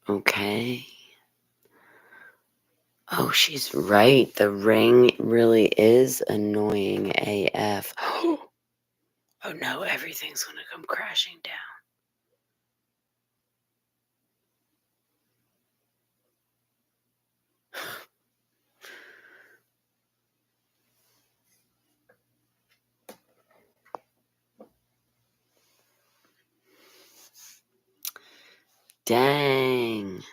Okay. Oh, she's right. The ring really is annoying AF. Oh no, everything's gonna come crashing down. Dang.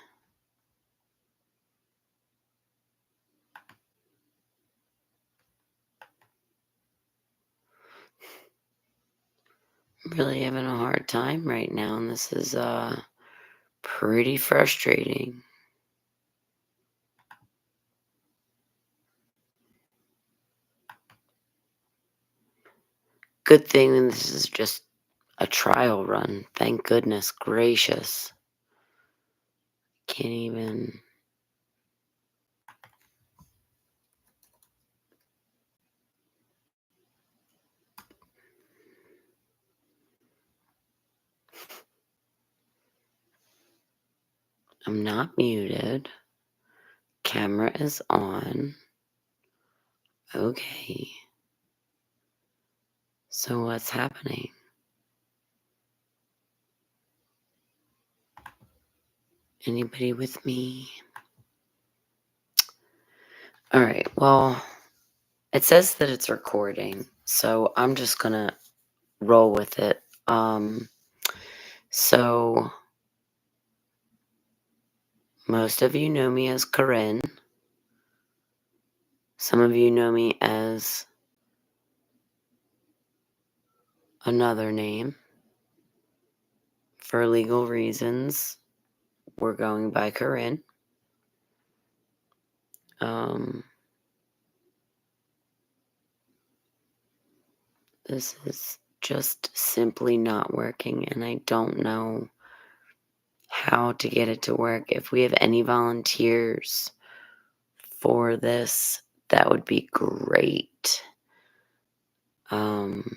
I'm really having a hard time right now, and this is pretty frustrating. Good thing this is just a trial run. Thank goodness gracious. Can't even. I'm not muted. Camera is on. Okay. So what's happening? Anybody with me? All right. Well, it says that it's recording, so I'm just gonna roll with it. So most of you know me as Corinne. Some of you know me as another name. For legal reasons, we're going by Corinne. Um, this is just simply not working, and I don't know how to get it to work. If we have any volunteers for this, that would be great. Um,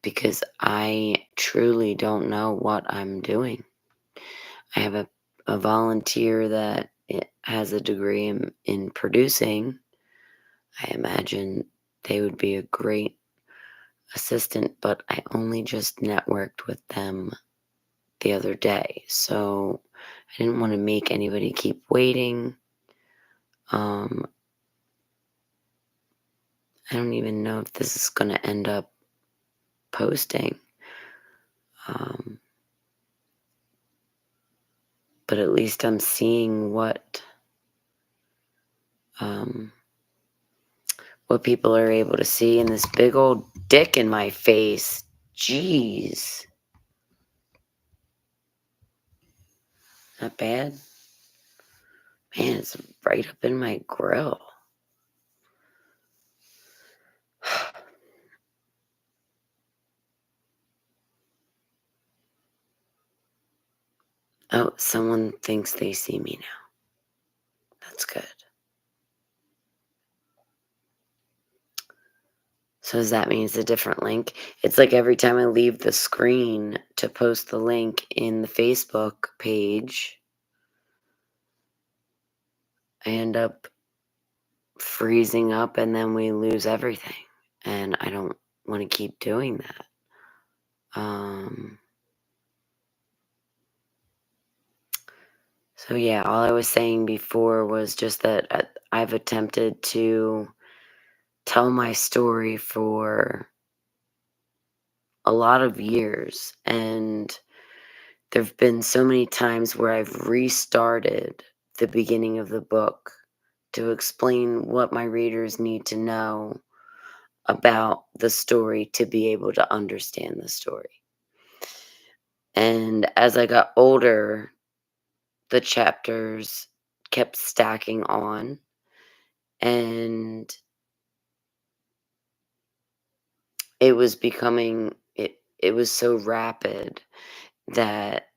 because I truly don't know what I'm doing. I have a volunteer that has a degree in producing. I imagine they would be a great assistant, but I only just networked with them the other day. So I didn't want to make anybody keep waiting. I don't even know if this is going to end up posting. But at least I'm seeing um, what people are able to see in this big old dick in my face. Jeez. Not bad. Man, it's right up in my grill. Oh, someone thinks they see me now. That's good. So does that mean it's a different link? It's like every time I leave the screen to post the link in the Facebook page, I end up freezing up and then we lose everything. And I don't want to keep doing that. So yeah, all I was saying before was just that I've attempted to tell my story for a lot of years, and there've been so many times where I've restarted the beginning of the book to explain what my readers need to know about the story to be able to understand the story. And as I got older, the chapters kept stacking on, and it was becoming it was so rapid that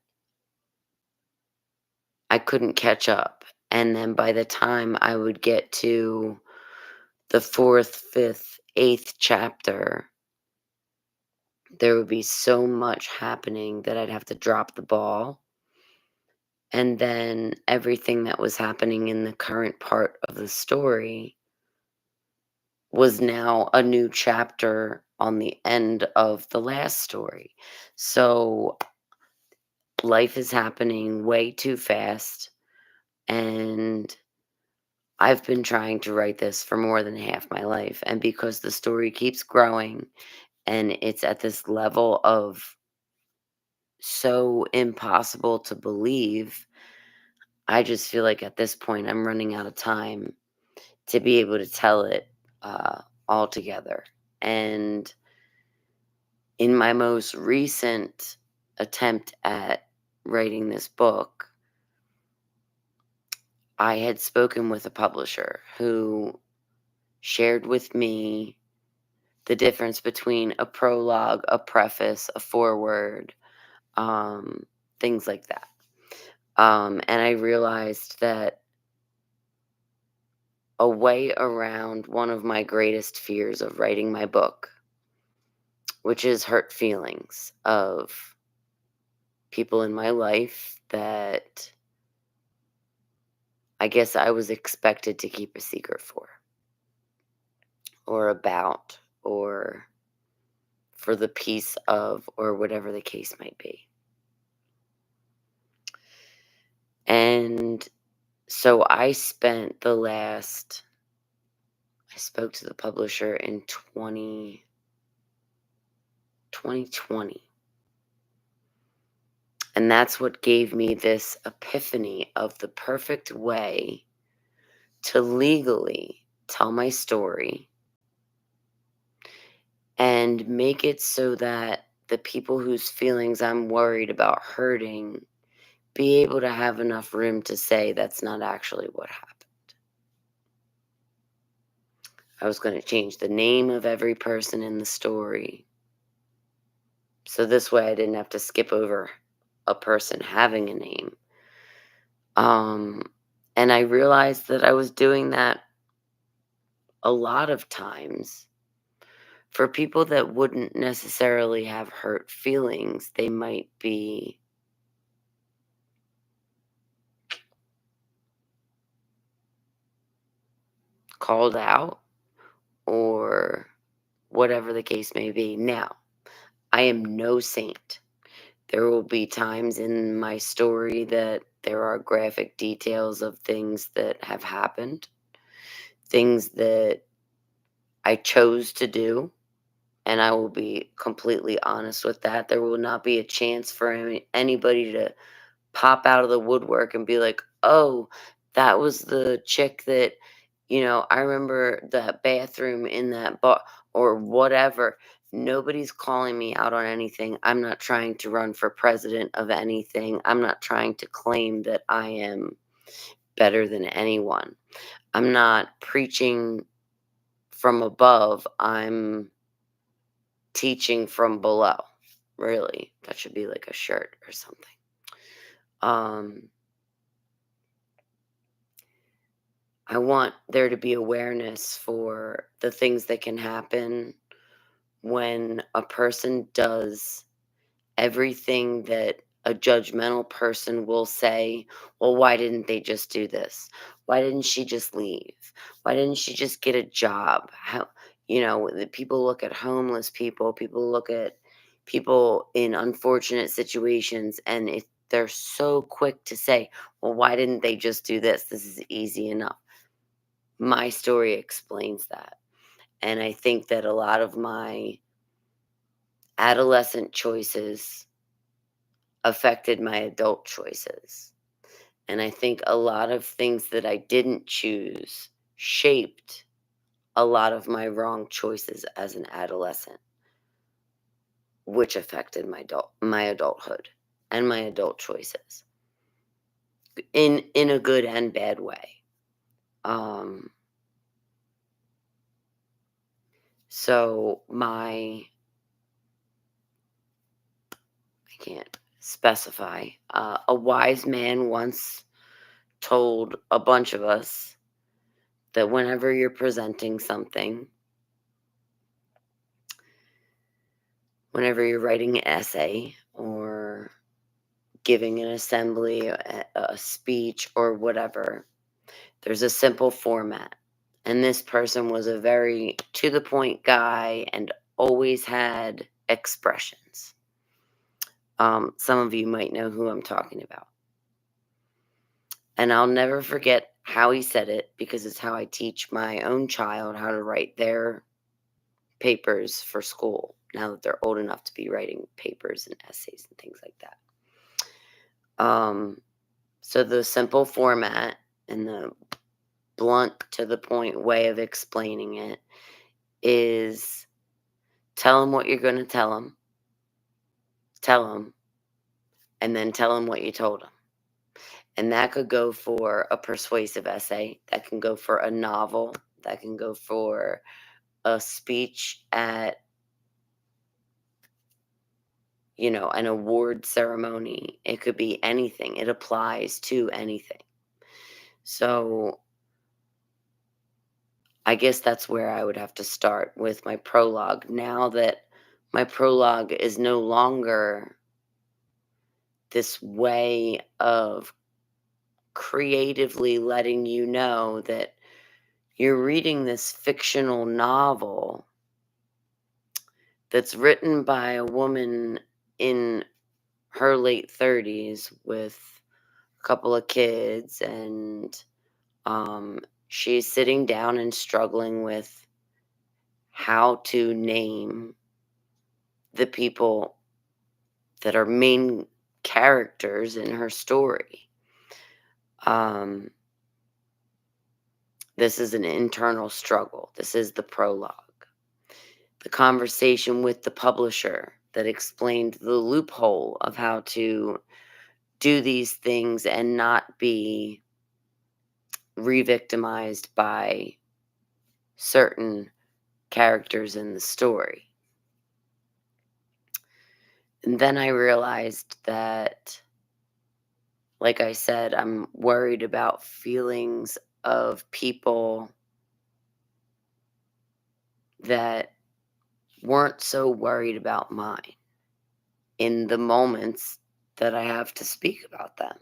I couldn't catch up. And then by the time I would get to the 4th, 5th, 8th chapter, there would be so much happening that I'd have to drop the ball And then everything that was happening in the current part of the story was now a new chapter on the end of the last story. So life is happening way too fast, and I've been trying to write this for more than half my life. And because the story keeps growing and it's at this level of so impossible to believe, I just feel like at this point I'm running out of time to be able to tell it all together. And in my most recent attempt at writing this book, I had spoken with a publisher who shared with me the difference between a prologue, a preface, a foreword, um, things like that. And I realized that a way around one of my greatest fears of writing my book, which is hurt feelings of people in my life that I guess I was expected to keep a secret for, or about, or for the peace of, or whatever the case might be. And so I spoke to the publisher in 2020. And that's what gave me this epiphany of the perfect way to legally tell my story and make it so that the people whose feelings I'm worried about hurting be able to have enough room to say that's not actually what happened. I was going to change the name of every person in the story. So this way I didn't have to skip over a person having a name. Um, and I realized that I was doing that a lot of times for people that wouldn't necessarily have hurt feelings. They might be called out or whatever the case may be. Now, I am no saint. There will be times in my story that there are graphic details of things that have happened, things that I chose to do, and I will be completely honest with that. There will not be a chance for anybody to pop out of the woodwork and be like, "Oh, that was the chick that, I remember that bathroom in that bar," or whatever. Nobody's calling me out on anything. I'm not trying to run for president of anything. I'm not trying to claim that I am better than anyone. I'm not preaching from above. I'm teaching from below. Really. That should be like a shirt or something. Um I want there to be awareness for the things that can happen when a person does everything that a judgmental person will say. Well, why didn't they just do this? Why didn't she just leave? Why didn't she just get a job? The people look at homeless people look at people in unfortunate situations, and they're so quick to say, well, why didn't they just do this? This is easy enough. My story explains that. And I think that a lot of my adolescent choices affected my adult choices. And I think a lot of things that I didn't choose shaped a lot of my wrong choices as an adolescent, which affected my adulthood and my adult choices in a good and bad way. Um so my I can't specify. A wise man once told a bunch of us that whenever you're presenting something, whenever you're writing an essay or giving an assembly, a speech, or whatever. There's a simple format. And this person was a very to the point guy and always had expressions. Some of you might know who I'm talking about. And I'll never forget how he said it because it's how I teach my own child how to write their papers for school now that they're old enough to be writing papers and essays and things like that. So the simple format and the blunt to the point way of explaining it is tell them what you're going to tell them, and then tell them what you told them. And that could go for a persuasive essay, that can go for a novel, that can go for a speech at, an award ceremony. It could be anything. It applies to anything. So I guess that's where I would have to start with my prologue. Now that my prologue is no longer this way of creatively letting you know that you're reading this fictional novel that's written by a woman in her late 30s with a couple of kids, and she's sitting down and struggling with how to name the people that are main characters in her story. This is an internal struggle. This is the prologue. The conversation with the publisher that explained the loophole of how to do these things and not be re-victimized by certain characters in the story. And then I realized that, like I said, I'm worried about feelings of people that weren't so worried about mine in the moments that I have to speak about them.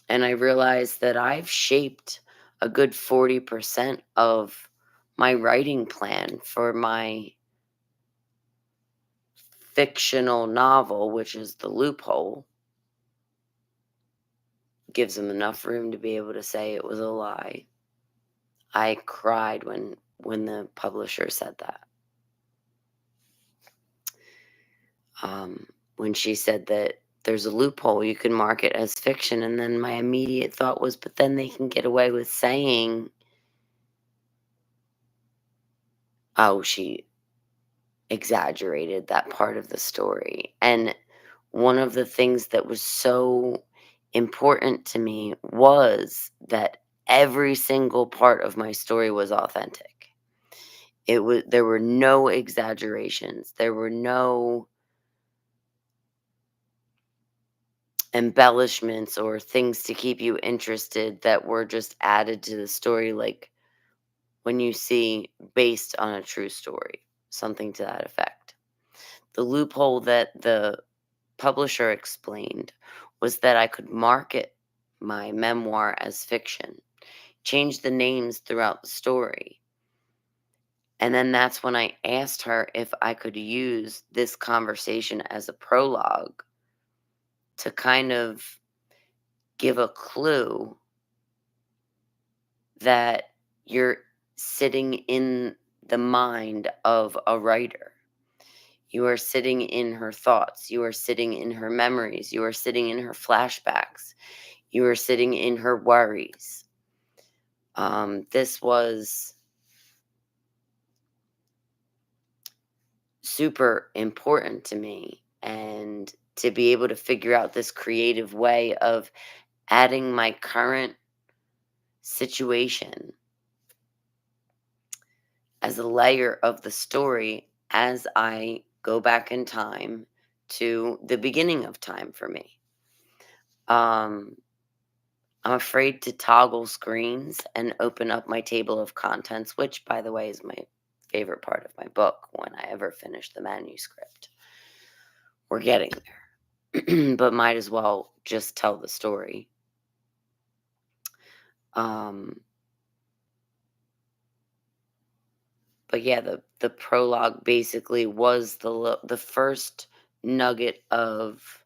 And I realized that I've shaped a good 40% of my writing plan for my fictional novel, which is The Loophole. Gives them enough room to be able to say it was a lie. I cried when the publisher said that. When she said that there's a loophole, you can mark it as fiction, and then my immediate thought was, but then they can get away with saying, oh, she exaggerated that part of the story. And one of the things that was so important to me was that every single part of my story was authentic. There were no exaggerations. There were no embellishments or things to keep you interested that were just added to the story, like when you see based on a true story, something to that effect. The loophole that the publisher explained was that I could market my memoir as fiction, change the names throughout the story. And then that's when I asked her if I could use this conversation as a prologue to kind of give a clue that you're sitting in the mind of a writer. You are sitting in her thoughts. You are sitting in her memories. You are sitting in her flashbacks. You are sitting in her worries. This was super important to me. And to be able to figure out this creative way of adding my current situation as a layer of the story as I go back in time to the beginning of time for me. Um, I'm afraid to toggle screens and open up my table of contents, which, by the way, is my favorite part of my book when I ever finish the manuscript. We're getting there. but might as well just tell the story. Um, but yeah, the prologue basically was the first nugget of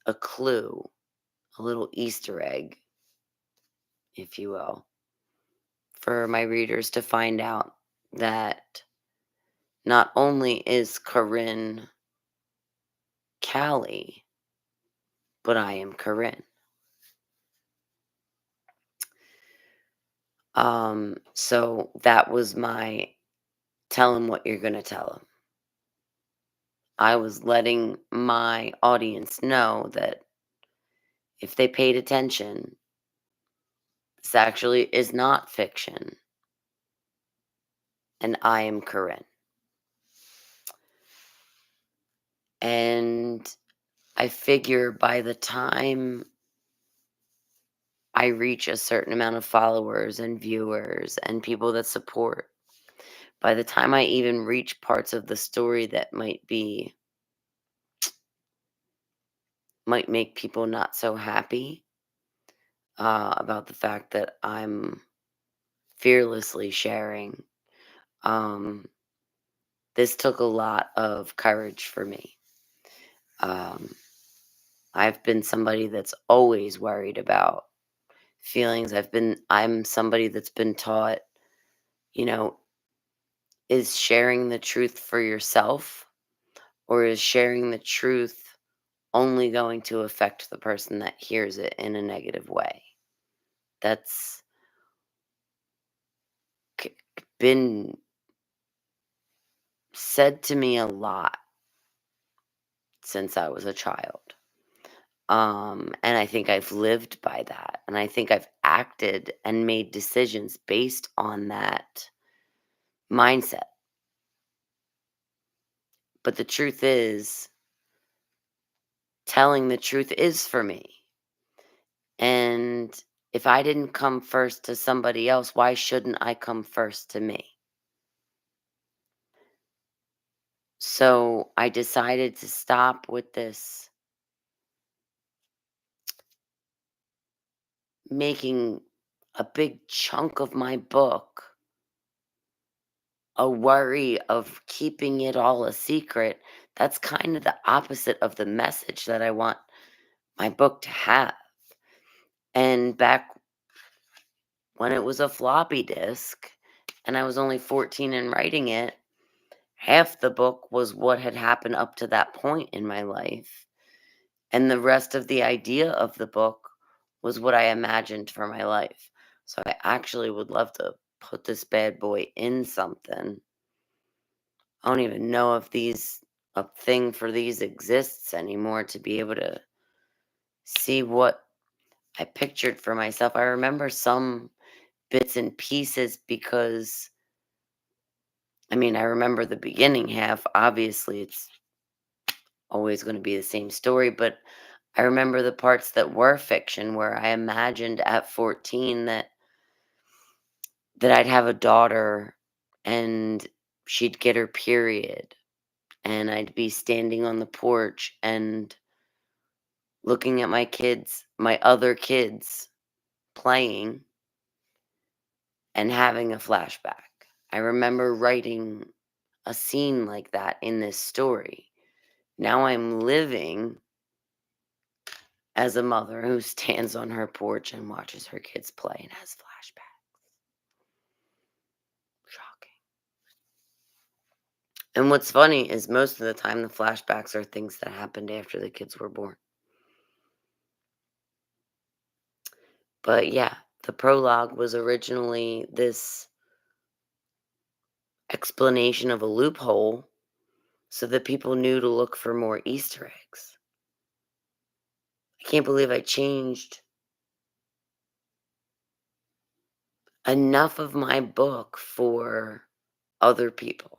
a clue, a little Easter egg, if you will, for my readers to find out that not only is Corinne Callie, but I am Corinne. So that was my tell him what you're gonna tell him. I was letting my audience know that if they paid attention, this actually is not fiction, and I am Corinne. And I figure by the time I reach a certain amount of followers and viewers and people that support, by the time I even reach parts of the story that might make people not so happy about the fact that I'm fearlessly sharing, um, this took a lot of courage for me. Um, I've been somebody that's always worried about feelings. I'm somebody that's been taught, you know, is sharing the truth for yourself, or is sharing the truth only going to affect the person that hears it in a negative way? That's c- been said to me a lot since I was a child. And I think I've lived by that. And I think I've acted and made decisions based on that mindset. But the truth is, telling the truth is for me. And if I didn't come first to somebody else, why shouldn't I come first to me? So I decided to stop with this making a big chunk of my book a worry of keeping it all a secret. That's kind of the opposite of the message that I want my book to have. And back when it was a floppy disk and I was only 14 and writing it, half the book was what had happened up to that point in my life. And the rest of the idea of the book was what I imagined for my life. So I actually would love to put this bad boy in something. I don't even know if a thing for these exists anymore to be able to see what I pictured for myself. I remember some bits and pieces because I mean, I remember the beginning half. Obviously, it's always going to be the same story, but I remember the parts that were fiction where I imagined at 14 that I'd have a daughter and she'd get her period and I'd be standing on the porch and looking at my other kids playing and having a flashback. I remember writing a scene like that in this story. Now I'm living as a mother who stands on her porch and watches her kids play and has flashbacks. Shocking. And what's funny is most of the time the flashbacks are things that happened after the kids were born. But yeah, the prologue was originally this explanation of a loophole so that people knew to look for more Easter eggs. I can't believe I changed enough of my book for other people.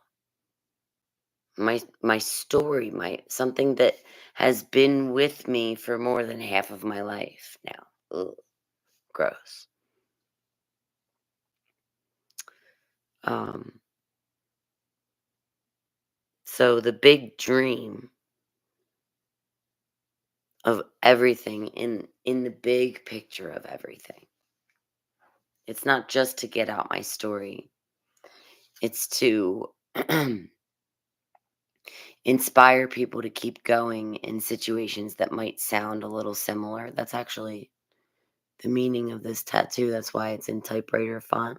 My story, my something that has been with me for more than half of my life now. Ugh, gross. Um, so the big dream of everything in the big picture of everything. It's not just to get out my story. It's to inspire people to keep going in situations that might sound a little similar. That's actually the meaning of this tattoo. That's why it's in typewriter font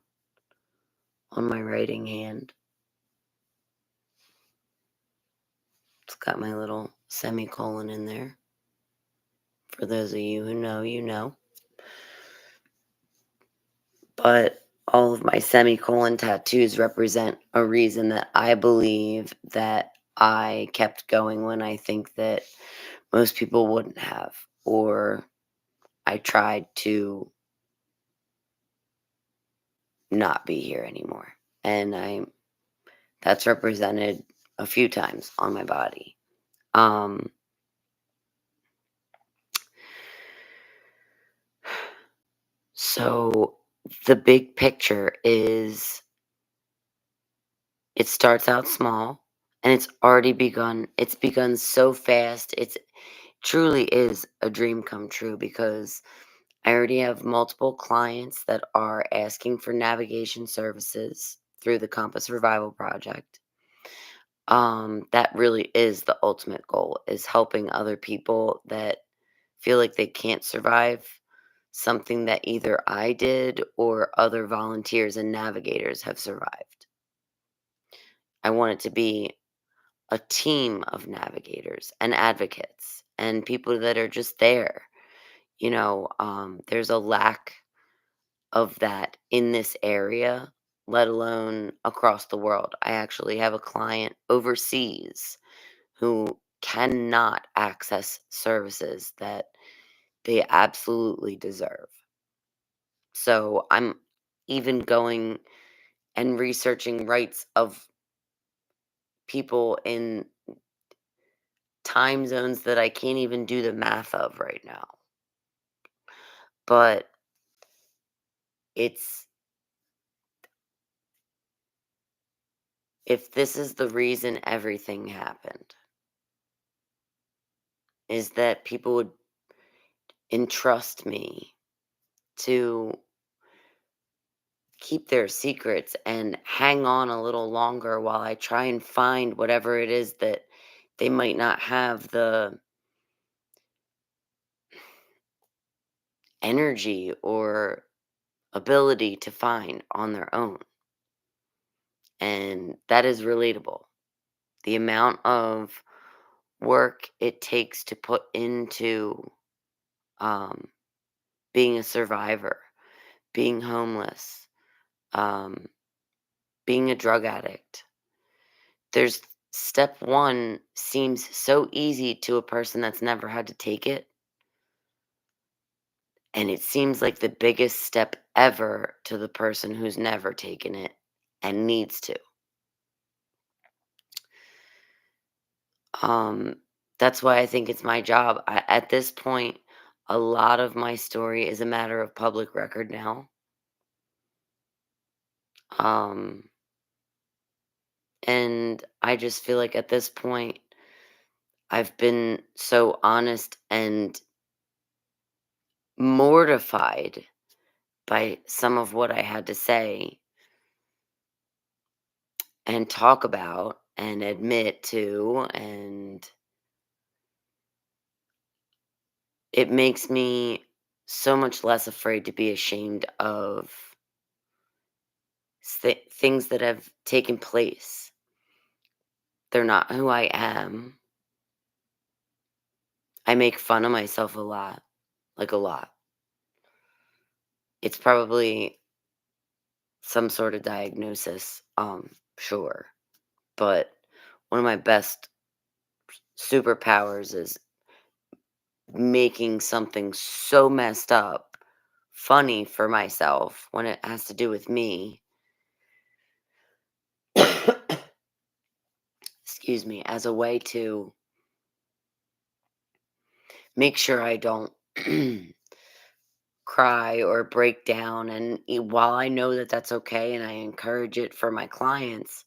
on my writing hand. It's got my little semicolon in there. For those of you who know, you know. But all of my semicolon tattoos represent a reason that I believe that I kept going when I think that most people wouldn't have, or I tried to not be here anymore. And that's represented a few times on my body. Um, so the big picture is it starts out small and it's already begun. It's begun so fast. It's truly is a dream come true because I already have multiple clients that are asking for navigation services through the Compass Revival Project. That really is the ultimate goal, is helping other people that feel like they can't survive something that either I did or other volunteers and navigators have survived. I want it to be a team of navigators and advocates and people that are just there. There's a lack of that in this area, let alone across the world. I actually have a client overseas who cannot access services that they absolutely deserve. So I'm even going and researching rights of people in time zones that I can't even do the math of right now. But it's if this is the reason everything happened, is that people would entrust me to keep their secrets and hang on a little longer while I try and find whatever it is that they might not have the energy or ability to find on their own. And that is relatable. The amount of work it takes to put into um, being a survivor, being homeless, um, being a drug addict. There's step one seems so easy to a person that's never had to take it. And it seems like the biggest step ever to the person who's never taken it and needs to. Um, that's why I think it's my job. At this point, a lot of my story is a matter of public record now. Um, and I just feel like at this point, I've been so honest and mortified by some of what I had to say and talk about and admit to. And it makes me so much less afraid to be ashamed of things that have taken place. They're not who I am. I make fun of myself a lot, like a lot. It's probably some sort of diagnosis, sure. But one of my best superpowers is making something so messed up funny for myself when it has to do with me. Excuse me, as a way to make sure I don't cry or break down. And while I know that that's okay and I encourage it for my clients,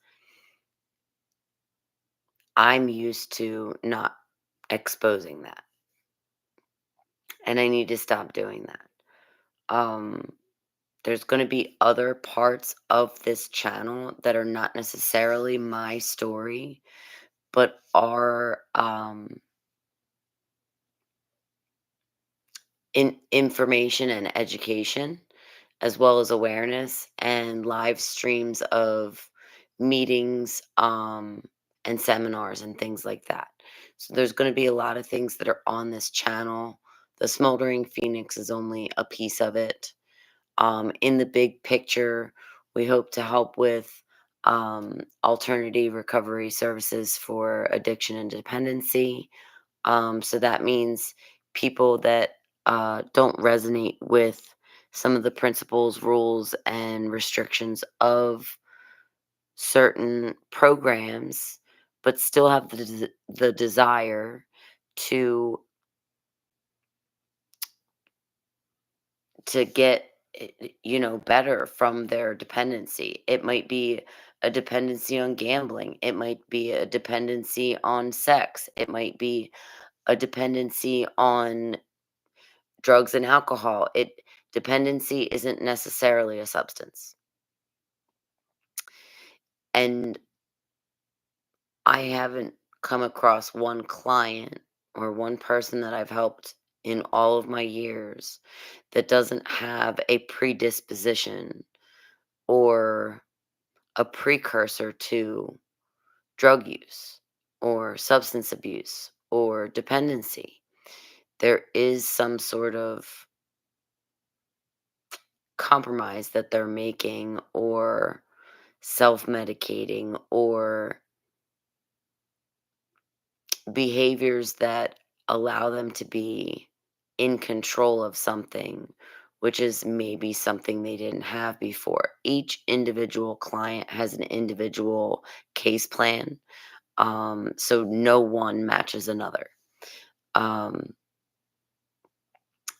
I'm used to not exposing that. and I need to stop doing that. Um, there's going to be other parts of this channel that are not necessarily my story, but are in information and education, as well as awareness and live streams of meetings, and seminars and things like that. So there's going to be a lot of things that are on this channel. The Smoldering Phoenix is only a piece of it. In the big picture, we hope to help with alternative recovery services for addiction and dependency. So that means people that don't resonate with some of the principles, rules, and restrictions of certain programs, but still have the desire to get better from their dependency. It might be a dependency on gambling. It might be a dependency on sex. It might be a dependency on drugs and alcohol. Dependency isn't necessarily a substance. And I haven't come across one client or one person that I've helped in all of my years that doesn't have a predisposition or a precursor to drug use or substance abuse or dependency. There is some sort of compromise that they're making, or self-medicating, or behaviors that allow them to be in control of something, which is maybe something they didn't have before. Each individual client has an individual case plan, so no one matches another. Um,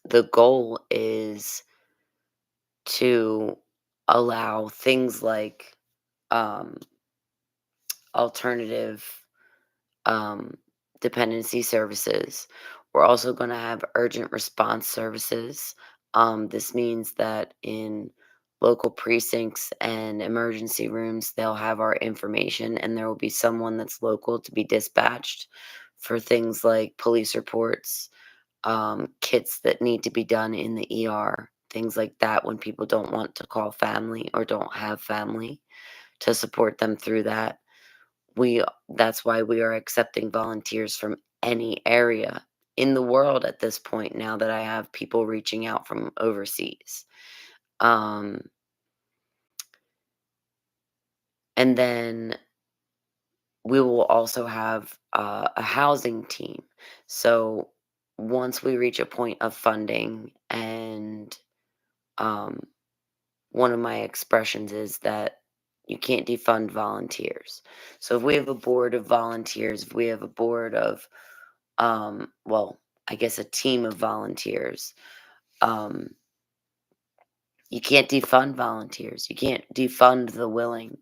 the goal is to allow things like um, alternative um, dependency services. We're also going to have urgent response services. This means that in local precincts and emergency rooms, they'll have our information, and there will be someone that's local to be dispatched for things like police reports, kits that need to be done in the ER, things like that when people don't want to call family or don't have family to support them through that. We That's why we are accepting volunteers from any area in the world at this point, now that I have people reaching out from overseas. Um, and then we will also have a housing team. So once we reach a point of funding, and um, one of my expressions is that you can't defund volunteers. So if we have a board of volunteers, if we have a board of well, I guess a team of volunteers. Um, you can't defund volunteers. You can't defund the willing,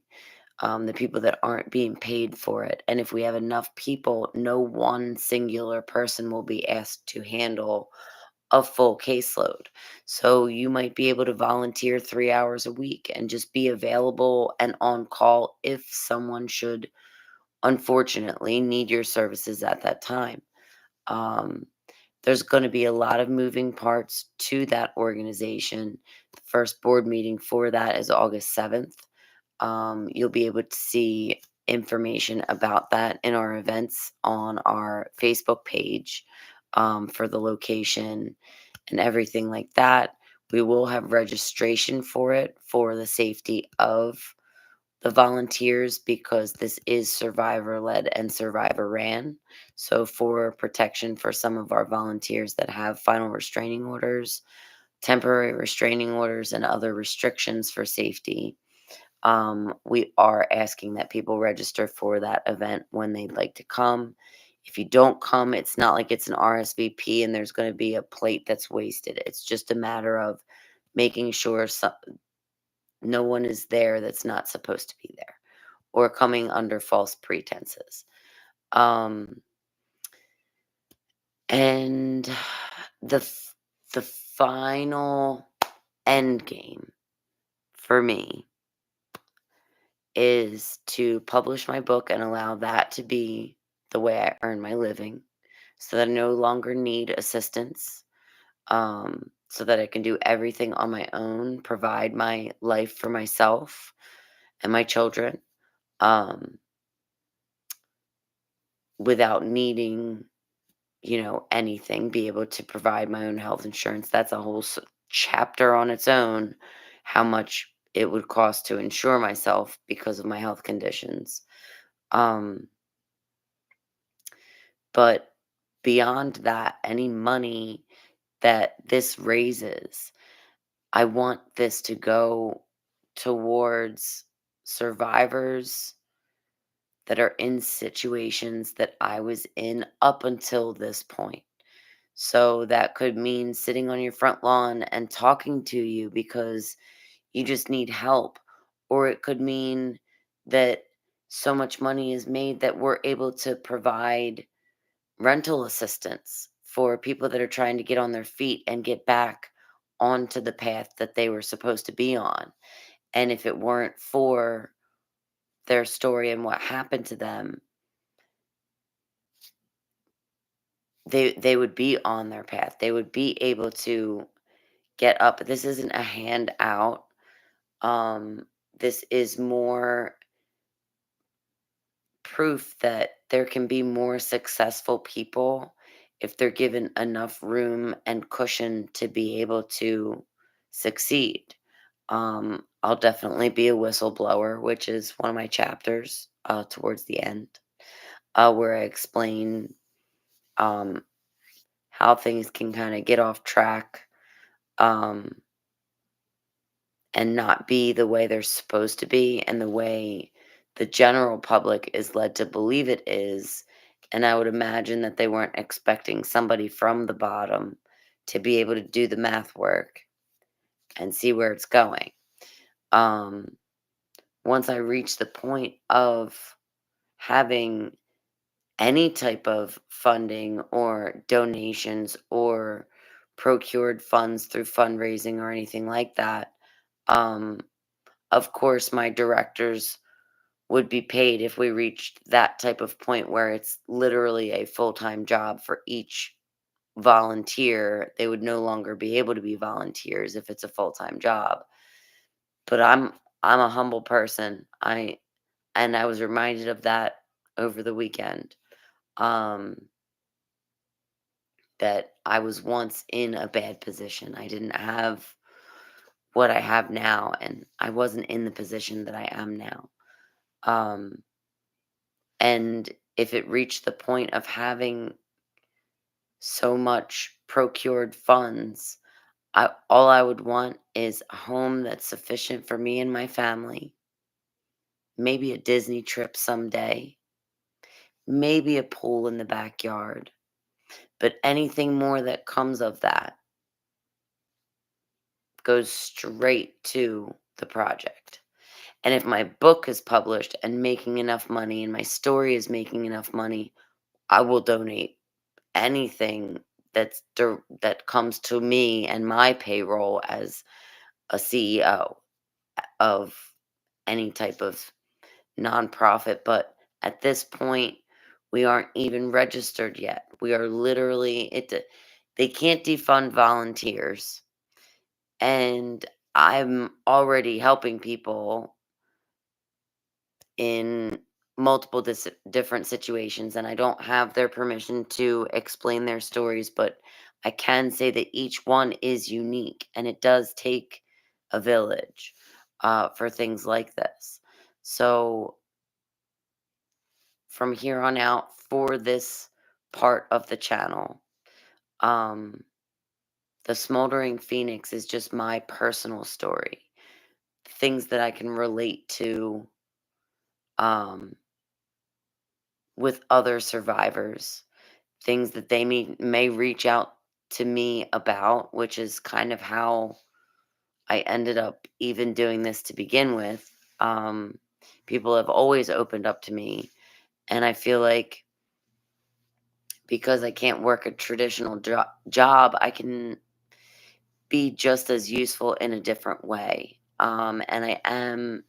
the people that aren't being paid for it. And if we have enough people, no one singular person will be asked to handle a full caseload. So you might be able to volunteer 3 hours a week and just be available and on call if someone should unfortunately need your services at that time. Um, there's going to be a lot of moving parts to that organization. The first board meeting for that is August 7th. You'll be able to see information about that in our events on our Facebook page, for the location and everything like that. We will have registration for it for the safety of the volunteers, because this is survivor led and survivor ran. So, for protection for some of our volunteers that have final restraining orders, temporary restraining orders, and other restrictions for safety, we are asking that people register for that event when they'd like to come. If you don't come, it's not like it's an RSVP and there's going to be a plate that's wasted. It's just a matter of making sure no one is there that's not supposed to be there, or coming under false pretenses. Um, and the the final end game for me is to publish my book and allow that to be the way I earn my living so that I no longer need assistance, so that I can do everything on my own, provide my life for myself and my children, um, without needing, anything, be able to provide my own health insurance. That's a whole chapter on its own, how much it would cost to insure myself because of my health conditions. Um, but beyond that, any money that this raises, I want this to go towards survivors that are in situations that I was in up until this point. So that could mean sitting on your front lawn and talking to you because you just need help. Or it could mean that so much money is made that we're able to provide rental assistance for people that are trying to get on their feet and get back onto the path that they were supposed to be on. And if it weren't for their story and what happened to them, they would be on their path. They would be able to get up. This isn't a handout. This is more proof that there can be more successful people if they're given enough room and cushion to be able to succeed. I'll definitely be a whistleblower, which is one of my chapters towards the end, where I explain um, how things can kind of get off track, um, and not be the way they're supposed to be and the way the general public is led to believe it is. And I would imagine that they weren't expecting somebody from the bottom to be able to do the math work and see where it's going. Um, Once I reach the point of having any type of funding or donations or procured funds through fundraising or anything like that, um, of course, my directors would be paid if we reached that type of point where it's literally a full-time job for each volunteer. They would no longer be able to be volunteers if it's a full-time job. But I'm a humble person. I was reminded of that over the weekend. Um, that I was once in a bad position. I didn't have what I have now, and I wasn't in the position that I am now. Um, And if it reached the point of having so much procured funds, all I would want is a home that's sufficient for me and my family, maybe a Disney trip someday, maybe a pool in the backyard. But anything more that comes of that goes straight to the project. And if my book is published and making enough money and my story is making enough money, I will donate anything that comes to me and my payroll as a CEO of any type of nonprofit. But at this point, we aren't even registered yet. We are literally they can't defund volunteers, and I'm already helping people in multiple different situations, and I don't have their permission to explain their stories, but I can say that each one is unique and it does take a village for things like this. So from here on out, for this part of the channel, um, the Smoldering Phoenix is just my personal story, things that I can relate to, um, with other survivors, things that they may reach out to me about, which is kind of how I ended up even doing this to begin with. Um, People have always opened up to me, and I feel like because I can't work a traditional job, I can. be just as useful in a different way. And I am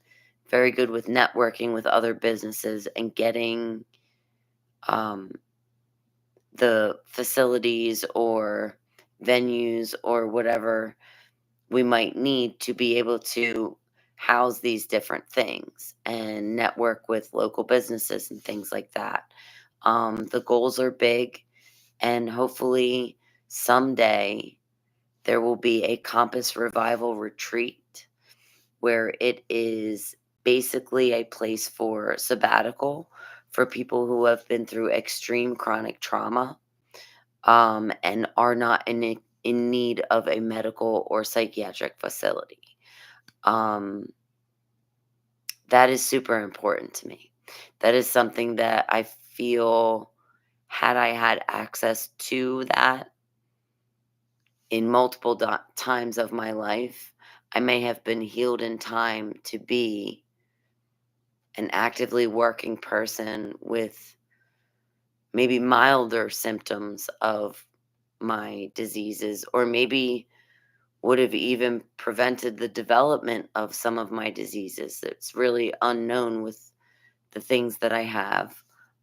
very good with networking with other businesses and getting um, the facilities or venues or whatever we might need to be able to house these different things and network with local businesses and things like that. The goals are big, and hopefully someday there will be a Compass Revival retreat where it is basically a place for sabbatical for people who have been through extreme chronic trauma, and are not in need of a medical or psychiatric facility. Um, that is super important to me. That is something that I feel, had I had access to that in multiple times of my life, I may have been healed in time to be an actively working person with maybe milder symptoms of my diseases, or maybe would have even prevented the development of some of my diseases. It's really unknown with the things that I have.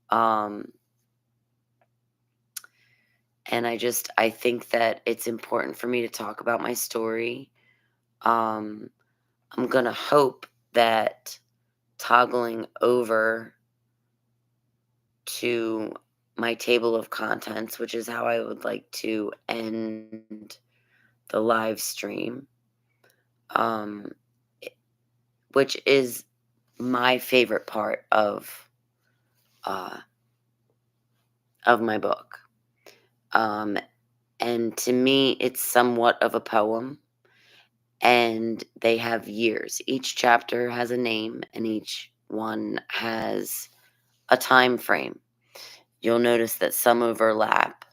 Um, and I think that it's important for me to talk about my story. Um, I'm going to hope that toggling over to my table of contents, which is how I would like to end the live stream, um, i- which is my favorite part uh, of my book. Um, and to me, it's somewhat of a poem, and they have years. Each chapter has a name, and each one has a time frame. You'll notice that some overlap.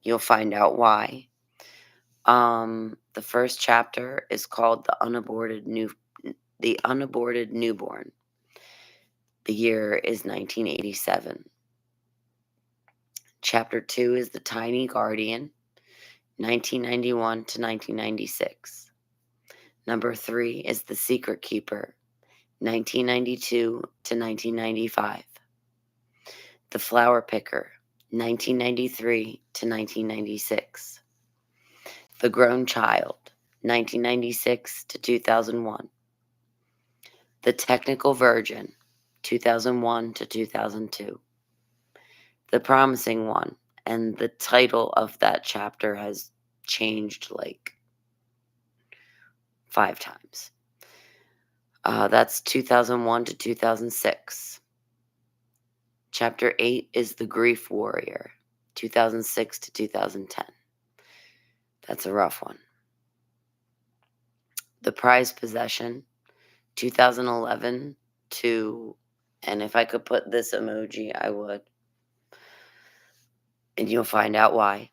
You'll find out why. The first chapter is called The Unaborted Newborn. The year is 1987. Chapter 2 is The Tiny Guardian, 1991 to 1996. Number 3 is The Secret Keeper, 1992 to 1995. The Flower Picker, 1993 to 1996. The Grown Child, 1996 to 2001. The Technical Virgin, 2001 to 2002. The Promising One, and the title of that chapter has changed like 5 times. That's 2001 to 2006. Chapter 8 is The Grief Warrior, 2006 to 2010. That's a rough one. The Prized Possession, 2011 to, and if I could put this emoji, I would. And you'll find out why.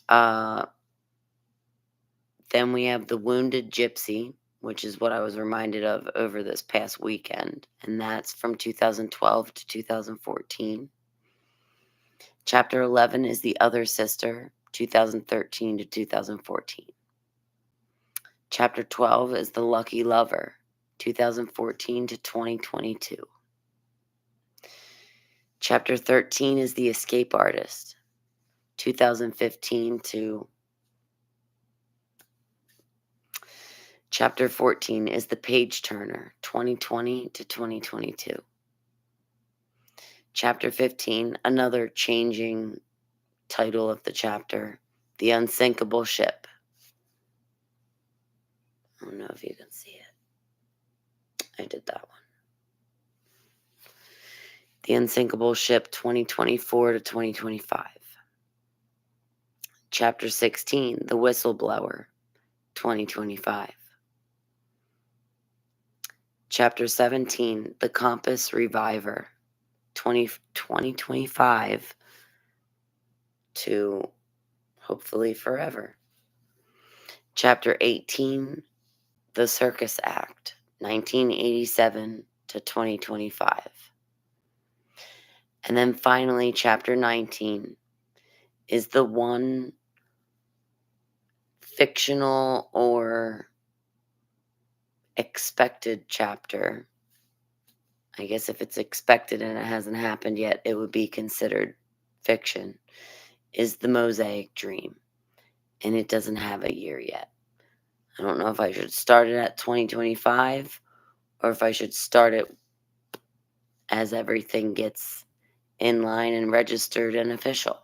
Uh, then we have The Wounded Gypsy, which is what I was reminded of over this past weekend, and that's from 2012 to 2014. Chapter 11 is The Other Sister, 2013 to 2014. Chapter 12 is The Lucky Lover, 2014 to 2022. Chapter 13 is The Escape Artist, 2015 to... Chapter 14 is The Page Turner, 2020 to 2022. Chapter 15, another changing title of the chapter, The Unsinkable Ship. I don't know if you can see it. I did that one. The Unsinkable Ship, 2024 to 2025. Chapter 16, The Whistleblower, 2025. Chapter 17, The Compass Reviver, 2025 to hopefully forever. Chapter 18, The Circus Act, 1987 to 2025. And then finally, Chapter 19 is the one fictional or expected chapter. I guess if it's expected and it hasn't happened yet, it would be considered fiction, is the Mosaic Dream, and it doesn't have a year yet. I don't know if I should start it at 2025 or if I should start it as everything gets in line and registered and official.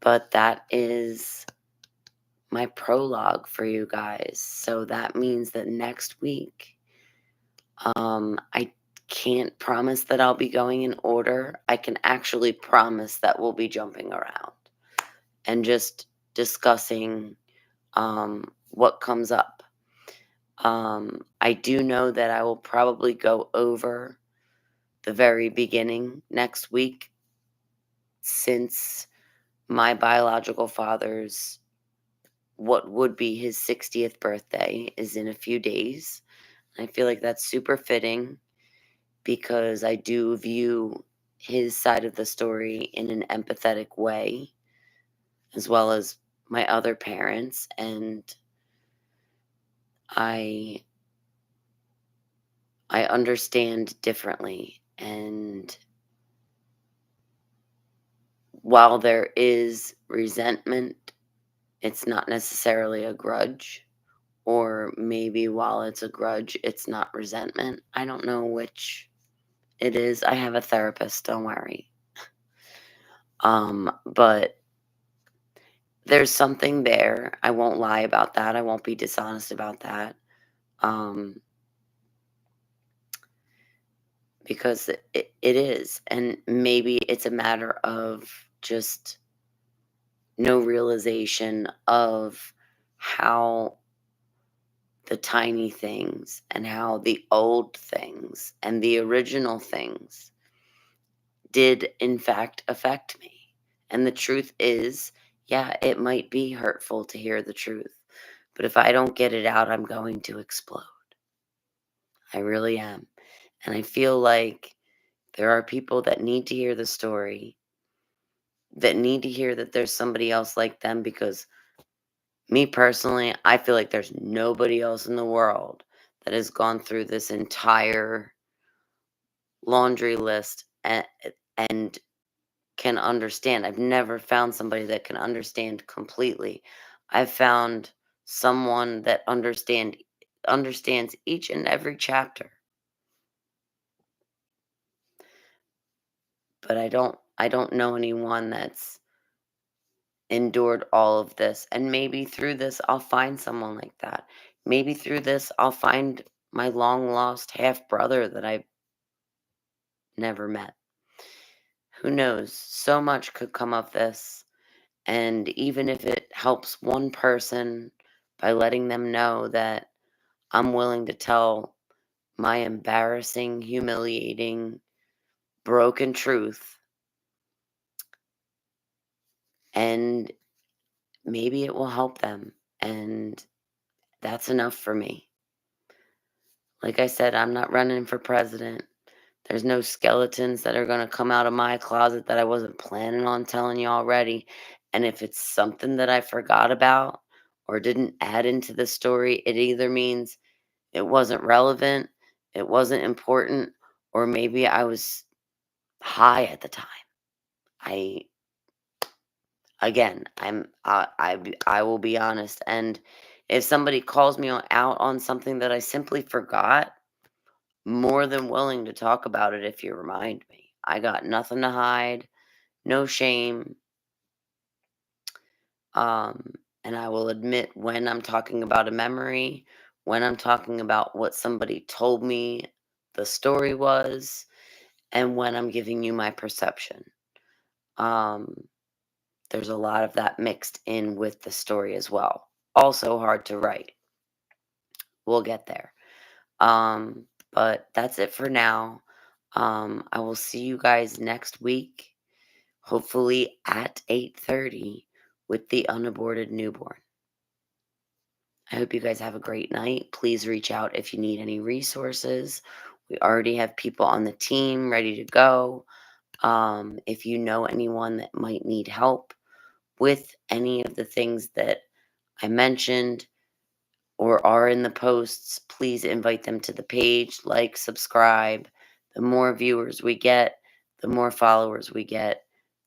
But that is my prologue for you guys. So that means that next week, I can't promise that I'll be going in order. I can actually promise that we'll be jumping around and just discussing what comes up. I do know that I will probably go over the very beginning next week, since my biological father's, what would be his 60th birthday, is in a few days. I feel like that's super fitting because I do view his side of the story in an empathetic way, as well as my other parents, and I I understand differently. And while there is resentment, it's not necessarily a grudge. Or maybe while it's a grudge, it's not resentment. I don't know which it is. I have a therapist, don't worry. But there's something there. I won't lie about that. I won't be dishonest about that. Um, because it is. And maybe it's a matter of just no realization of how the tiny things and how the old things and the original things did in fact affect me. And the truth is, yeah, it might be hurtful to hear the truth, but if I don't get it out, I'm going to explode. I really am. And I feel like there are people that need to hear the story, that need to hear that there's somebody else like them, because me personally, I feel like there's nobody else in the world that has gone through this entire laundry list and can understand. I've never found somebody that can understand completely. I've found someone that understands each and every chapter, but I don't know anyone that's endured all of this. And maybe through this I'll find someone like that. Maybe through this I'll find my long lost half brother that I've never met. Who knows? So much could come of this. And even if it helps one person by letting them know that I'm willing to tell my embarrassing, humiliating, broken truth, and maybe it will help them. And that's enough for me. Like I said, I'm not running for president. There's no skeletons that are going to come out of my closet that I wasn't planning on telling you already. And if it's something that I forgot about or didn't add into the story, it either means it wasn't relevant, it wasn't important, or maybe I was high at the time. I Again, I will be honest, and if somebody calls me out on something that I simply forgot, more than willing to talk about it if you remind me. I got nothing to hide, no shame, um, and I will admit when I'm talking about a memory, when I'm talking about what somebody told me the story was, and when I'm giving you my perception. Um, there's a lot of that mixed in with the story as well. Also hard to write. We'll get there. But that's it for now. I will see you guys next week, hopefully at 8:30 with the unaborted newborn. I hope you guys have a great night. Please reach out if you need any resources. We already have people on the team ready to go. If you know anyone that might need help with any of the things that I mentioned or are in the posts, please invite them to the page, like, subscribe. The more viewers we get, the more followers we get,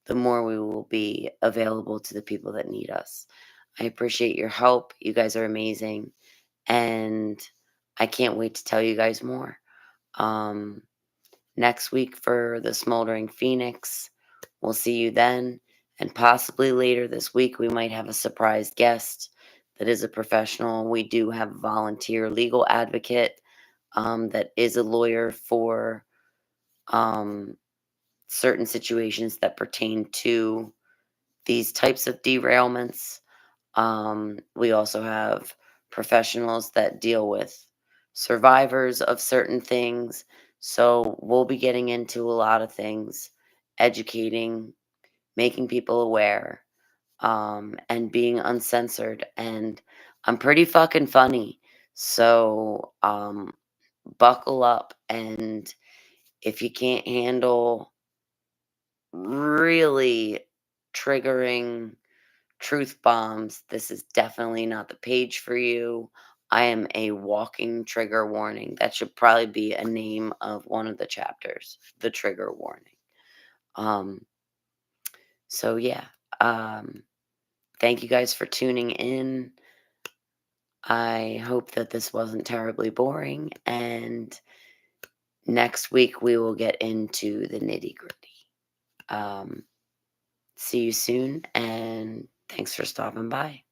the more we will be available to the people that need us. I appreciate your help. You guys are amazing. And I can't wait to tell you guys more. Um, Next week for the Smoldering Phoenix. We'll see you then. And possibly later this week, we might have a surprise guest that is a professional. We do have a volunteer legal advocate that is a lawyer for um, certain situations that pertain to these types of derailments. We also have professionals that deal with survivors of certain things. So we'll be getting into a lot of things, educating, making people aware, and being uncensored. And I'm pretty fucking funny. So buckle up. And if you can't handle really triggering truth bombs, this is definitely not the page for you. I am a walking trigger warning. That should probably be a name of one of the chapters, the trigger warning. Um, so yeah, um, thank you guys for tuning in. I hope that this wasn't terribly boring, and next week we will get into the nitty gritty. See you soon, and thanks for stopping by.